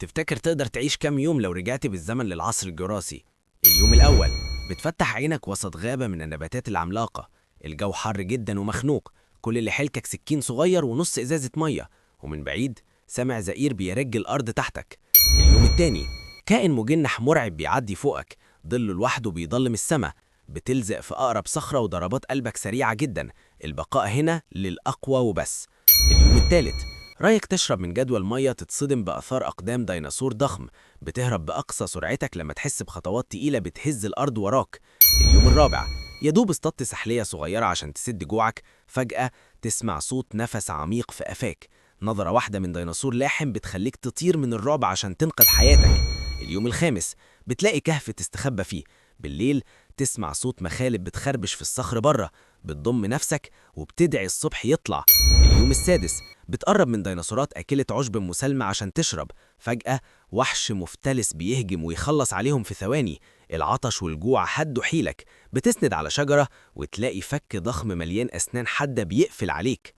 تفتكر تقدر تعيش كام يوم لو رجعت بالزمن للعصر الجراسي؟ اليوم الأول، بتفتح عينك وسط غابة من النباتات العملاقة. الجو حر جدا ومخنوق، كل اللي حيلكك سكين صغير ونص إزازة مية، ومن بعيد سامع زئير بيرج الأرض تحتك. اليوم التاني، كائن مجنح مرعب بيعدي فوقك، ظله لوحده بيضلم السما. بتلزق في أقرب صخرة وضربات قلبك سريعة جدا، البقاء هنا للأقوى وبس. اليوم التالت، رأيك تشرب من جدول مية تتصدم بأثار أقدام ديناصور ضخم. بتهرب بأقصى سرعتك لما تحس بخطوات تقيلة بتهز الأرض وراك. اليوم الرابع، يدوب اصطدت سحلية صغيرة عشان تسد جوعك، فجأة تسمع صوت نفس عميق في قفاك. نظرة واحدة من ديناصور لاحم بتخليك تطير من الرعب عشان تنقذ حياتك. اليوم الخامس، بتلاقي كهف تستخبى فيه. بالليل تسمع صوت مخالب بتخربش في الصخر بره، بتضم نفسك وبتدعي الصبح يطلع. اليوم السادس، بتقرب من ديناصورات أكلة عشب مسالمة عشان تشرب. فجأة وحش مفترس بيهجم ويخلص عليهم في ثواني. العطش والجوع حدوا حيلك، بتسند على شجرة وتلاقي فك ضخم مليان أسنان حادة بيقفل عليك.